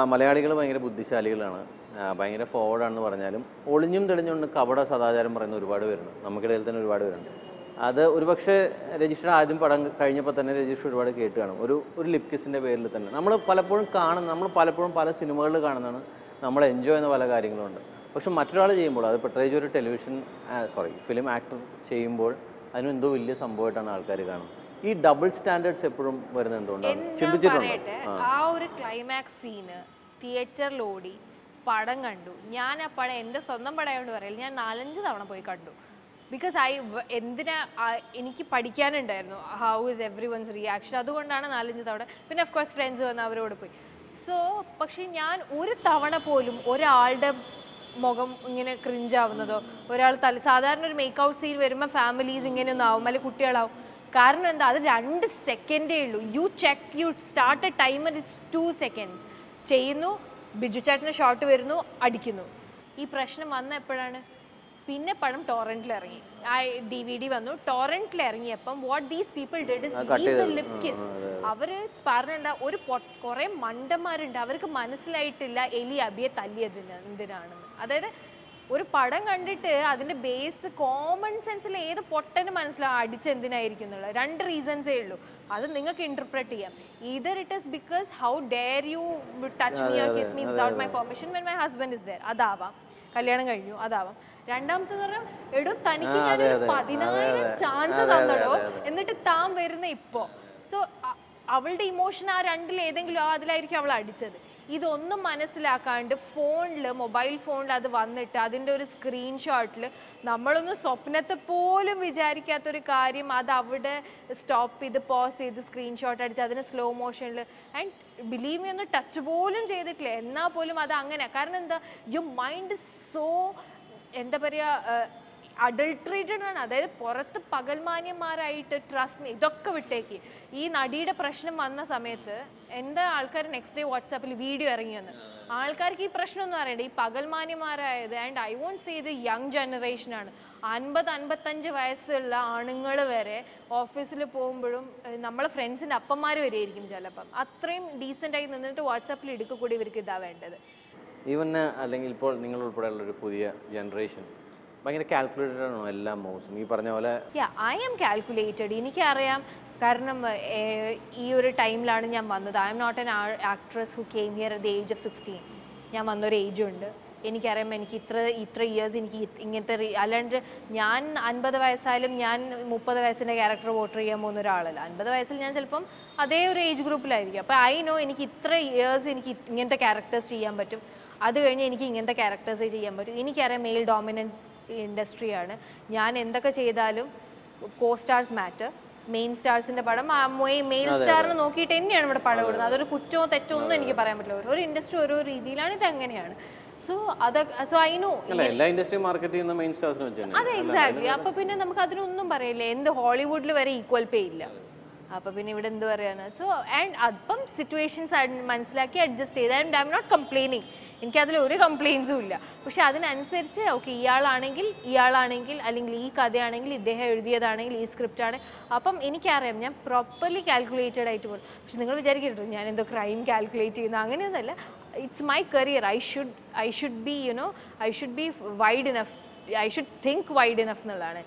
മലയാളികൾ ഭയങ്കര ബുദ്ധിശാലികളാണ്. ഭയങ്കര ഫോർവേഡാണെന്ന് പറഞ്ഞാലും ഒളിഞ്ഞും തെളിഞ്ഞുകൊണ്ട് കപട സദാചാരം പറയുന്ന ഒരുപാട് പേരുണ്ട്. നമുക്കിടയിൽ തന്നെ ഒരുപാട് പേരുണ്ട്. അത് ഒരുപക്ഷെ രജിസ്റ്റർ ആദ്യം പടം കഴിഞ്ഞപ്പോൾ തന്നെ രജിസ്റ്റർ ഒരുപാട് കേട്ട് കാണും. ഒരു ലിപ് കിസിൻ്റെ പേരിൽ തന്നെ നമ്മൾ പലപ്പോഴും പല സിനിമകളിൽ കാണുന്നതാണ്. നമ്മൾ എൻജോയ് ചെയ്യുന്ന പല കാര്യങ്ങളുണ്ട്. പക്ഷെ മറ്റൊരാൾ ചെയ്യുമ്പോൾ, അത് പ്രത്യേകിച്ച് ഒരു ഫിലിം ആക്ടർ ചെയ്യുമ്പോൾ അതിന് എന്തോ വലിയ സംഭവമായിട്ടാണ് ആൾക്കാർ കാണുന്നത്. ഈ ഡബിൾ സ്റ്റാൻഡേർഡ്സ് എപ്പോഴും വരുന്നത് എന്തുകൊണ്ടാണ്? ചിന്തിച്ചിട്ടുണ്ടോ? ആ ഒരു ക്ലൈമാക്സ് സീന് തിയേറ്ററിൽ ഓടി പടം കണ്ടു. ഞാൻ ആ പടം എൻ്റെ സ്വന്തം പടമായോണ്ട് പറയില്ല, ഞാൻ 4-5 തവണ പോയി കണ്ടു. ബിക്കോസ് എനിക്ക് പഠിക്കാനുണ്ടായിരുന്നു how is everyone's reaction. അതുകൊണ്ടാണ് 4-5 തവണ. പിന്നെ ഓഫ് കോഴ്സ് ഫ്രണ്ട്സ് വന്ന് അവരോട് പോയി. പക്ഷേ ഞാൻ ഒരു തവണ പോലും ഒരാളുടെ മുഖം ഇങ്ങനെ ക്രിഞ്ചാവുന്നതോ, സാധാരണ ഒരു മേക്ക് ഔട്ട് സീൻ വരുമ്പോൾ ഫാമിലീസ് ഇങ്ങനെയൊന്നും ആവും, അല്ലെങ്കിൽ കുട്ടികളാവും. കാരണം എന്താ, അത് 2 സെക്കൻഡേ ഉള്ളൂ. You start A timer, it's 2 seconds. ചെയ്യുന്നു, ബിജു ചേട്ടൻ്റെ ഷോട്ട് വരുന്നു, അടിക്കുന്നു. ഈ പ്രശ്നം വന്ന എപ്പോഴാണ്? പിന്നെ പടം ടോറൻറ്റിൽ ഇറങ്ങി, ആ DVD വന്നു. ടോറൻറ്റിൽ ഇറങ്ങിയപ്പം what these people did is leave the lip kiss. അവർ പറഞ്ഞെന്താ, കുറേ മണ്ടന്മാരുണ്ട്, അവർക്ക് മനസ്സിലായിട്ടില്ല എലി അബിയെ തല്ലിയതിന് എന്തിനാണെന്ന്. അതായത് ഒരു പടം കണ്ടിട്ട് അതിൻ്റെ ബേസ് കോമൺ സെൻസിൽ ഏത് പൊട്ടന് മനസ്സിലാവും അടിച്ചെന്തിനായിരിക്കും എന്നുള്ളത്. 2 റീസൺസേ ഉള്ളൂ. അത് നിങ്ങൾക്ക് ഇന്റർപ്രറ്റ് ചെയ്യാം. Either it is because how dare you touch me or kiss me without my permission when my husband is there, അതാവാം. കല്യാണം കഴിഞ്ഞു, അതാവാം. രണ്ടാമത്തെ പറഞ്ഞാൽ, എടോ തനിക്ക് ഞാനൊരു 10,000 ചാൻസ് തന്നടോ, എന്നിട്ട് താൻ വരുന്ന ഇപ്പോൾ. സോ അവളുടെ ഇമോഷൻ ആ 2-ൽ ഏതെങ്കിലും അതിലായിരിക്കും അവൾ അടിച്ചത്. ഇതൊന്നും മനസ്സിലാക്കാണ്ട് മൊബൈൽ ഫോണിൽ അത് വന്നിട്ട് അതിൻ്റെ ഒരു സ്ക്രീൻഷോട്ടിൽ നമ്മളൊന്നും സ്വപ്നത്തെ പോലും വിചാരിക്കാത്തൊരു കാര്യം അത് അവിടെ സ്റ്റോപ്പ് ചെയ്ത് പോസ് ചെയ്ത് സ്ക്രീൻഷോട്ട് അടിച്ച് അതിന് സ്ലോ മോഷനിൽ, ആൻഡ് ബിലീവ് മീ, ഒന്ന് ടച്ച് പോലും ചെയ്തിട്ടില്ല. എന്നാൽ പോലും അത് അങ്ങനെ. കാരണം എന്താ, യുവർ മൈൻഡ് സോ എന്താ പറയുക, അഡൾട്രേറ്റഡ് ആണ്. അതായത് പുറത്ത് പകൽമാന്യന്മാരായിട്ട്, ട്രസ്റ്റ് മീ, ഇതൊക്കെ വിട്ടേക്ക്. ഈ നടിയുടെ പ്രശ്നം വന്ന സമയത്ത് എന്താ ആൾക്കാർ നെക്സ്റ്റ് ഡേ വാട്സാപ്പിൽ വീഡിയോ ഇറങ്ങിയെന്ന്. ആൾക്കാർക്ക് ഈ പ്രശ്നമൊന്നും അറിയണ്ട, ഈ പകൽമാന്യന്മാരായത്. ആൻഡ് ഐ വോണ്ട് സേ ഇത് യങ് ജനറേഷനാണ്. 50-55 വയസ്സുള്ള ആണുങ്ങൾ വരെ ഓഫീസിൽ പോകുമ്പോഴും നമ്മളെ ഫ്രണ്ട്സിൻ്റെ അപ്പന്മാർ വരെയായിരിക്കും ചിലപ്പം. അത്രയും ഡീസൻ്റായി നിന്നിട്ട് വാട്സാപ്പിൽ എടുക്കുക കൂടി ഇവർക്ക് ഇതാ വേണ്ടത്. ഈവൻ അല്ലെങ്കിൽ ഇപ്പോൾ നിങ്ങൾ ഉൾപ്പെടെയുള്ളൊരു പുതിയ ജനറേഷൻ ഭയങ്കര കാൽക്കുലേറ്റഡ് ആണോ എല്ലാ മൂവ്സും? ഈ പറഞ്ഞ പോലെ ഐ ആം കാൽക്കുലേറ്റഡ്. എനിക്കറിയാം, കാരണം ഈ ഒരു ടൈമിലാണ് ഞാൻ വന്നത്. I am not an actress who came here at the age of 16. ഞാൻ വന്നൊരു ഏജുണ്ട്. എനിക്കറിയാം എനിക്ക് ഇത്ര ഇയേഴ്സ് എനിക്ക് ഇങ്ങനത്തെ അല്ലാണ്ട് ഞാൻ 50 വയസ്സായാലും ഞാൻ 30 വയസ്സിൻ്റെ ക്യാരക്ടർ വോട്ടർ ചെയ്യാൻ പോകുന്ന ഒരാളല്ല. 50 വയസ്സിൽ ഞാൻ ചിലപ്പം അതേ ഒരു ഏജ് ഗ്രൂപ്പിലായിരിക്കും. അപ്പോൾ ഐ നോ എനിക്ക് ഇത്ര ഇയേഴ്സ് എനിക്ക് ഇങ്ങനത്തെ ക്യാരക്ടേഴ്സ് ചെയ്യാൻ പറ്റും. അത് കഴിഞ്ഞ് എനിക്ക് ഇങ്ങനത്തെ ക്യാരക്ടേഴ്സേ ചെയ്യാൻ പറ്റും. എനിക്കറിയാം മെയിൽ ഡോമിനൻറ്റ് ഇൻഡസ്ട്രിയാണ്. ഞാൻ എന്തൊക്കെ ചെയ്താലും കോ സ്റ്റാർസ് മാറ്റർ. മെയിൻ സ്റ്റാർസിൻ്റെ പടം മെയിൽ സ്റ്റാറിനെ നോക്കിയിട്ട് തന്നെയാണ് ഇവിടെ പടം കൊടുക്കുന്നത്. അതൊരു കുറ്റമോ തെറ്റോ ഒന്നും എനിക്ക് പറയാൻ പറ്റില്ല. ഓരോ ഇൻഡസ്ട്രി ഓരോ രീതിയിലാണ്, ഇത് അങ്ങനെയാണ്. ഐ നോ എല്ലാ ഇൻഡസ്ട്രി മാർക്കറ്റ് ചെയ്യുന്ന മെയിൻ സ്റ്റാർസിനെ വെച്ചാണ്. അതെ, എക്സാക്ട്ലി. അപ്പോൾ പിന്നെ നമുക്ക് അതിനൊന്നും പറയില്ല. എന്ത് ഹോളിവുഡിൽ വരെ ഈക്വൽ പേ ഇല്ല. അപ്പോൾ പിന്നെ ഇവിടെ എന്ത് പറയാനാണ്? അപ്പം സിറ്റുവേഷൻസ് മനസ്സിലാക്കി അഡ്ജസ്റ്റ് ചെയ്ത്. And I am not complaining. എനിക്കതിൽ ഒരു കംപ്ലയിൻസും ഇല്ല. പക്ഷെ അതിനനുസരിച്ച് ഓക്കെ, ഇയാളാണെങ്കിൽ അല്ലെങ്കിൽ ഈ കഥയാണെങ്കിൽ ഇദ്ദേഹം എഴുതിയതാണെങ്കിൽ ഈ സ്ക്രിപ്റ്റാണ്. അപ്പം എനിക്കറിയാം, ഞാൻ പ്രോപ്പർലി കാൽക്കുലേറ്റഡ് ആയിട്ട് പോകും. പക്ഷെ നിങ്ങൾ വിചാരിക്കട്ടോ ഞാൻ എന്തോ ക്രൈം കാൽക്കുലേറ്റ് ചെയ്യുന്ന, അങ്ങനെയൊന്നുമല്ല. It's my career. I should be wide enough. I should think wide enough എന്നുള്ളതാണ്.